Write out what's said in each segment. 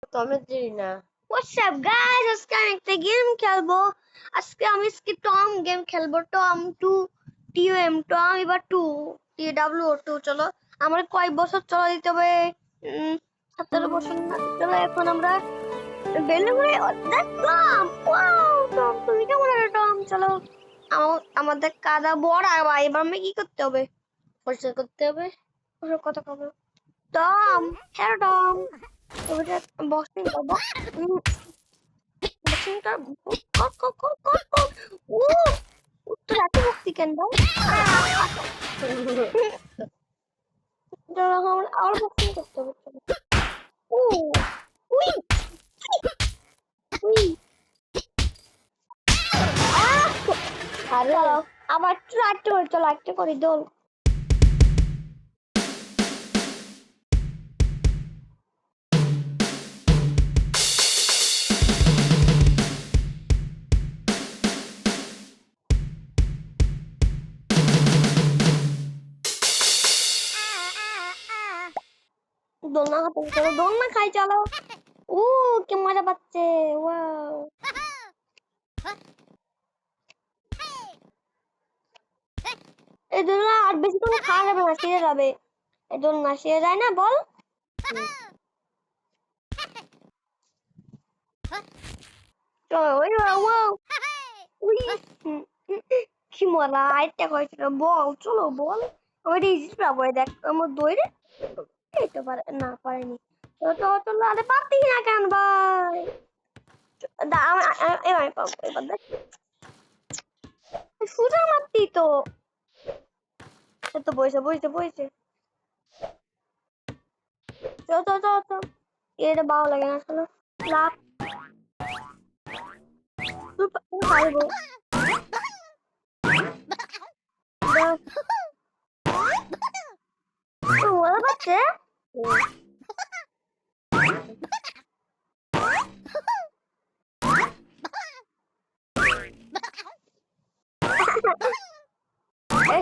তো আমি জানি না। What's up guys? আজকে আমি একটা গেম খেলবো। আজকে আমি টম গেম খেলবো। টম 2 TOM টম এবার 2 TW2 চলো। আমার কয় বছর চলা দিতে হবে? 17 বছর না। চলো এখন আমরা বেলুনে দেখলাম। ওয়াও টম তুমি কেমন আছো টম? চলো আমাদের কাদা বড় ভাই এবার আমি কি করতে হবে? পরিষ্কার করতে হবে। ওসব কথা কব। টম হ্যাঁ টম ওটা বক্সিং করবো। বক্সিং কর কর কর কর কর ও তো এত বক্সি কেন ভাই? দাঁড়াও আমার আর বক্সিং করতে হবে। ও উই উই আরে চলো আবার একটু আটটু করে চলো আটটু করি দোল। দোলনা খাতে চলো দোলনা খাই চলো। ও কি মজা পাচ্ছে। ওয়াও এই দোলনা আর বেশি তো খাওয়া যাবে না ছিঁড়ে যাবে। এই দোলনা ছিঁড়ে যায় না বল। চলো ওই ওয়াও উই কি মজা আরেকটা করেছিল বল চলো বল ওই ইজি পাবো দেখ আমার দৌড়ে এই তো পারে না পারেনি তো চলো আরে পারতি না কেন ভাই এবার পাবো এবার দেখ সোজা মারতি তো তো বসে বসে বসে চলো চলো চলো চলো এটা ভালো লাগে না চলো লাভ পারবো মজা পাচ্ছে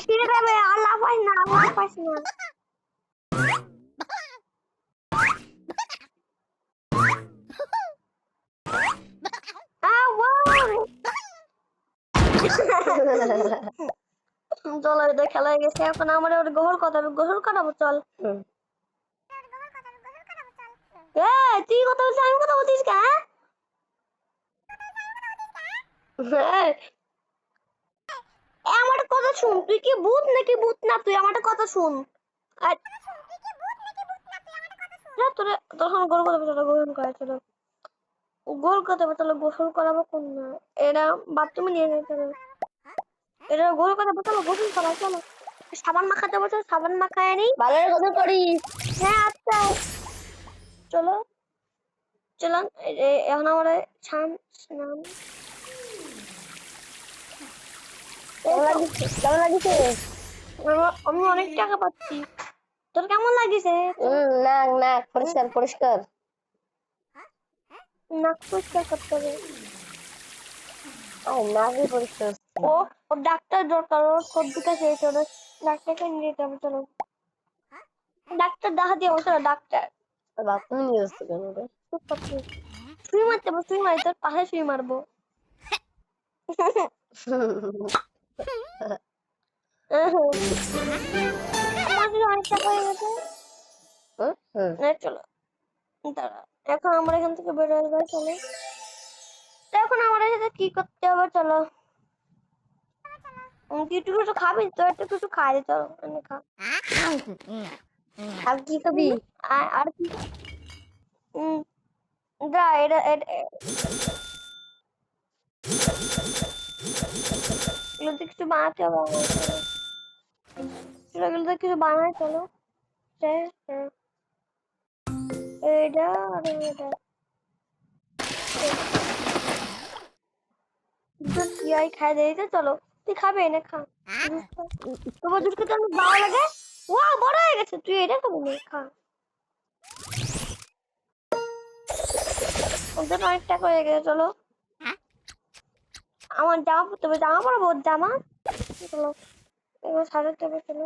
সিঁড়ে যাবে আর লাফাইস না লাফাইস না চল এটা খেলা হয়ে গেছে এখন আমার ওর গোহর কাটাবো চল এ তুই কথা বলছিস আমি কথা বলছিস কেন হ্যাঁ আমার কথা শুন তুই কি ভূত নাকি ভূত না তুই আমার কথা শুন আর তোরে তখন গোল কথা চলো গোসল করা চলো গোল কথা চলো গোসল করাবো কোন না এরা বাথরুমে নিয়ে যায় চলো এটা গোল কথা চলো গোসল করা চলো সাবান মাখাতে বলছো সাবান মাখায় নি ভালো কথা করিস। হ্যাঁ আচ্ছা চলো চলো এখন আমরা স্নান কেমন লাগিছে? আমি অনেক টাকা পাচ্ছি তোর কেমন লাগিছে নাক নাক পরিষ্কার পরিষ্কার। নাক পরিষ্কার করতে হবে ও নাকই পরিষ্কার। ও ওর ডাক্তার দরকার ওর সর্দি কাশি হয়েছে ওর ডাক্তারকে নিয়ে যেতে হবে চলো ডাক্তার দেখা দিয়ে চলো ডাক্তার বাথরুমে নিয়ে আসছে কেন রে? চুপ করছি শুই মারতে হবে শুই মারি তোর পাশে শুই মারবো আমাদের অনেক টাকা হয়ে গেছে চলো দাঁড়া এখন আমরা এখান থেকে বেরোয় যাবো চলো তো এখন আমাদের সাথে কি করতে হবে চলো তুই একটু কিছু খাবি তো একটু কিছু খাই দে চলো এনে খা আর কি খাবি? আর কি যা এটা এগুলোতে কিছু বানাতে হবে আমার চলো এগুলোতে কিছু বানাই চলো এইটা আর এটা ইয়াই খাই দিয়েছে চলো তুই খাবে এনে খা তোমার দুধ খেতে অনেক ভালো লাগে ও বড় হয়ে গেছে তুই এটা খাবি না খা ওদের অনেক টাকা হয়ে গেছে চলো আমার জামা পরতে হবে জামা পরবো জামা চলো এবার সাজাতে হবে চলো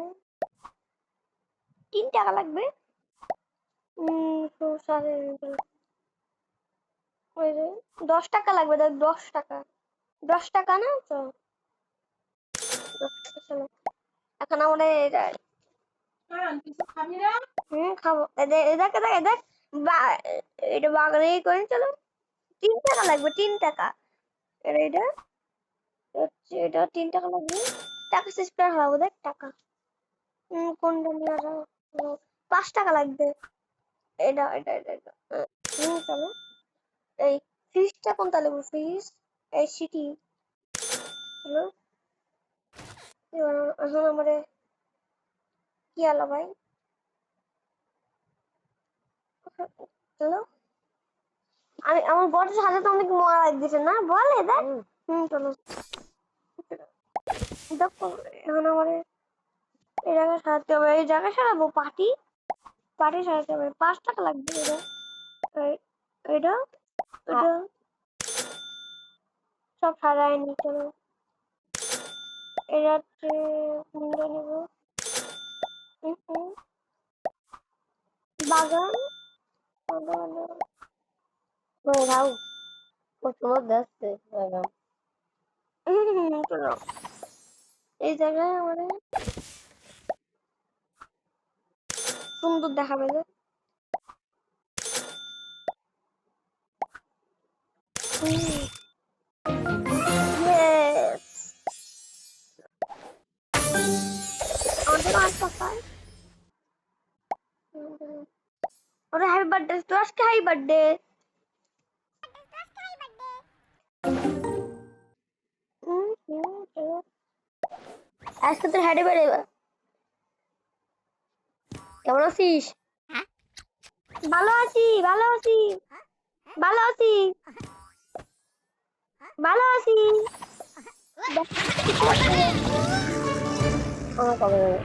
3 টাকা লাগবে সাড়ে ওই যে 10 টাকা লাগবে, দেখ 10 টাকা, 10 টাকা না তো 10 টাকা চলো। এখন আমরা খাবো। এদেখ এদেখ এদেখ এটা বাগানে করে চলো। 3 টাকা লাগবে, 3 টাকা। এটা হচ্ছে, এটা 3 টাকা লাগবে। টাকা শেষ করে হবো, দেখ টাকা। কোনটা নিয়ে যাও? 5 টাকা লাগবে। এটা চলো। এই ফিশটা কোনটা লাগবে? ফিশ এই সিটি চলো। এখন আমারে কি আলো ভাই, চলো। আমি আমার বটের সাথে তো অনেক মজা লাগতেছে না, বলে দেখ। চলো। দেখো এখন আমারে এই জায়গায় সারাতে হবে, এই জায়গায় সারাবো পার্টি, পার্টি সারাতে হবে। 5 টাকা লাগবে। এটা এটা সব সারাই নি চলো। এটা হচ্ছে কোনটা নেবো? বাগান বাগান ওই রাও ও তোমার দেখছে চলো। এই জায়গায় আমাদের সুন্দর দেখাবে যে। Yes! আমাদের 5 টাকায় ওরে হ্যাপি বার্থডে, তো আজকে হ্যাপি বার্থডে। আজকে তোর হ্যাডে বেড়ে কেমন আছিস? ভালো আছি, ভালো আছি, ভালো আছি, ভালো আছি। আমার কবে যাবে?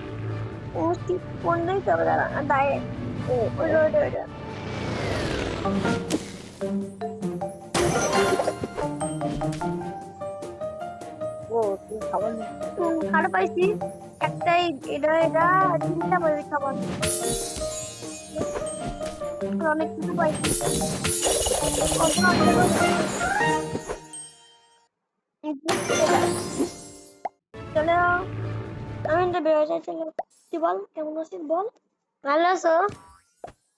মুষ্টি কোনটাই তবে দাঁড়া ডাইরেক্ট ওইটা ওইটা ওইটা। ও তুই খাবার না? খারাপ পাইছি একটাই, এটা এটা 3টা পাইছি খাবার, অনেক কিছু পাইছি। চলো আমি তো বেরোয় যাই, চলো। তুই বল কেমন আছিস বল। ভালো আছো?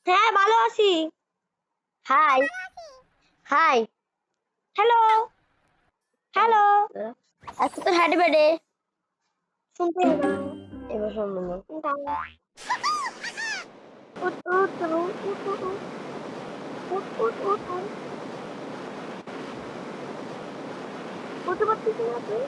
হ্যাঁ ভালো আছি। High hi hello hello. আজকে তোর হ্যাডে বেড়ে শুনতে হবে না। এবার শুনবো না। উঠ উঠ চলো, উঠ উঠ উঠ উঠ উঠ উঠ উঠ। উঠতে পারছিস না তুই?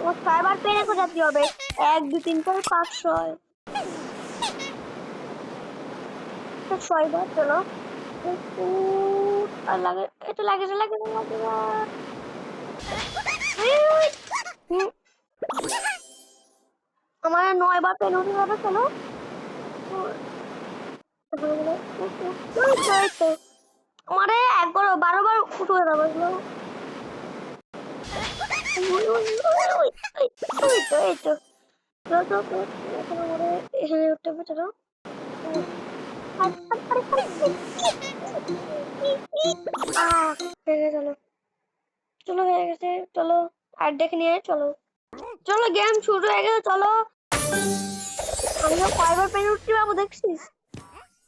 ও ছয়বার পেরে কোথাতে হবে? 1 2 3 4 5 6 6বার চলো। আর লাগে এটা লাগে লাগে লাগে আমার 9বার পেন উঠে যাবে চলো। আমারে 12বার উঠে যাবে চলো। এই তো এখানে উঠতে হবে চলো। হয়ে গেছে চলো, চলো হয়ে গেছে চলো। আর দেখে নিয়ে চলো, চলো গেম শুরু হয়ে গেছে চলো। আমরা কয়বার পেন উঠতে পারবো দেখছিস?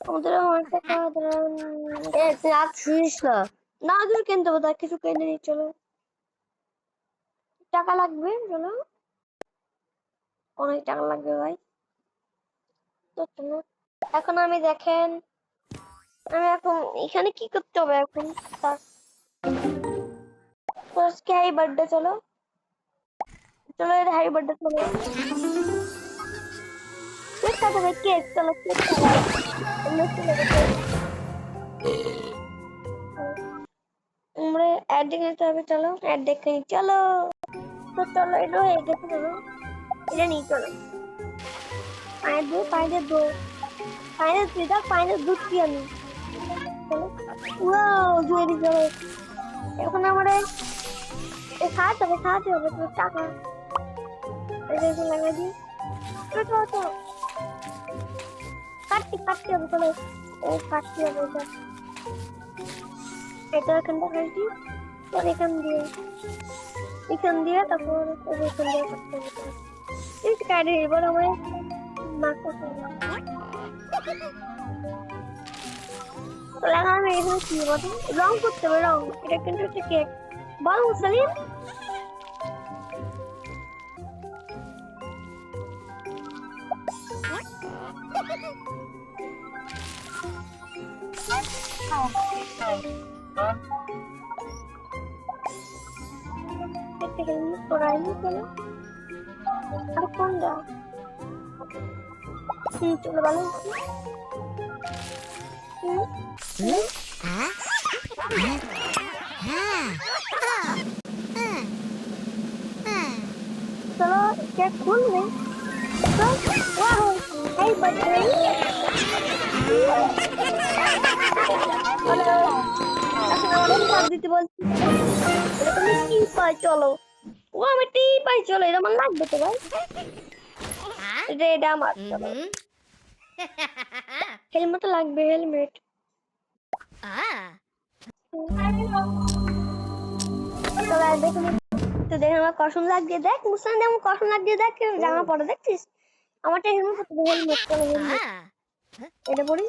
আমাদের অনেক টাকা এ তুই আজ শুনিস না? না দূর কিনতে হবে, তার কিছু কিনে নিই চলো। টাকা লাগবে চলো, অনেক টাকা লাগবে ভাই। তো চলো এখন আমি দেখেন, আমি এখন এখানে কি করতে হবে এখন? আজকে হ্যাপি বার্থডে চলো, চলো এটা হ্যাপি বার্থডে চলো। কেক কাটাবে, কেক চলো কেক কাটাবে। আমরা অ্যাড দেখে নিতে হবে চলো, অ্যাড দেখে নি চলো। তো চলো এটা হয়ে গেছে চলো, এটা নিই চলো। পায়ের দো পায়ের দো পায়ের দিদা পায়ের দুধ কি আমি চলো। ওয়াও জুয়েরি চলো। এখন আমারে খাওয়াতে হবে তো টাকা এটা লাগাই দিই। তো কাটতে হবে চলো এই কাটতে হবে এটা এখানটা কাটছি পরে এখান দিয়ে তারপর এখান দিয়ে কাটতে হবে এই কাটে এবার আমার মাথা আমি এখানে কি বলতো রং করতে হবে রং এটা কিন্তু হচ্ছে কেক বল মুসলিম আর কোনটা চলো ভালো चलो क्या खुल गई तो वाह हाय बर्थडे সব দিতে বলছি এটা তুমি কি পাই চলো ও আমি টি পাই চলো এটা আমার লাগবে তো ভাই এটা আমার চলো হেলমেট লাগবে হেলমেট চলো দেখুন তো দেখ আমার কসম লাগিয়ে দেখ মুসান আমার কসম লাগিয়ে দেখ জামা পরে দেখছিস আমারটা হেলমেট পরতে হেলমেট চলো হেলমেট এটা পরি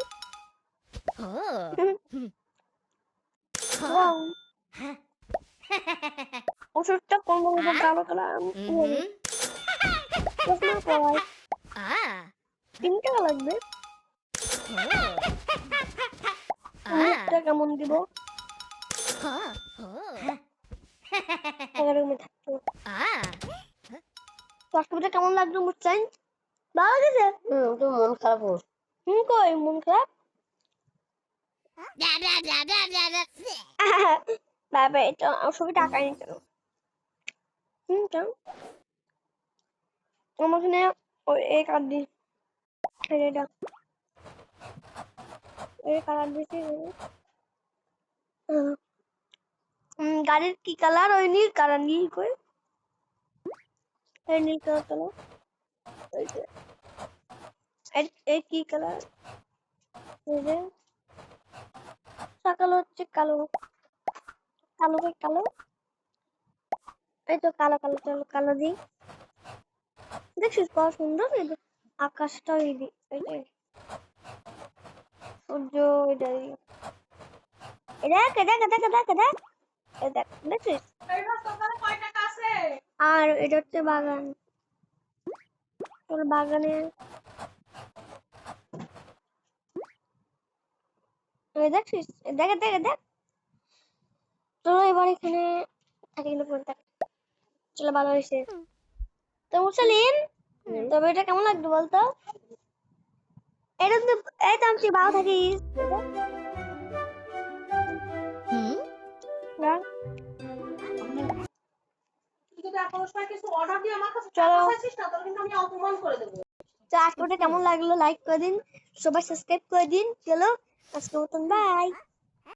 ওষুধটা কোন বলবো কালো কালার তিনটা লাগবে মুখটা কেমন দিব কষ্টটা কেমন লাগলো মুসান ভালো গেছে তো মন খারাপ হোক কই মন খারাপ বাবা এটা সবই টাকা নিতে আমার এখানে এই কার্ড দি এটা এই কালার দিছি গাড়ির কি কালার ওই নীল কালার নীল কই এই নীল কালার চলো এই কি কালার এই যে সকাল হচ্ছে কালো কালো কই কালো এই তো কালো কালো চলো কালো দি দেখছিস কত সুন্দর আকাশটা এই দি এই যে সূর্য এটা দেখ দেখছিস আর এটা হচ্ছে বাগান তোর বাগানে দেখছিস দেখ চলো এবার এখানে থাকি চলো ভালো হয়েছে তো মুসলিম তবে এটা কেমন লাগবে বলতো এটা তো এই তো আমি ভালো থাকিস চলো কেমন লাগলো লাইক করে দিন সবাই সাবস্ক্রাইব করে দিন চলো আজকে মতন বাই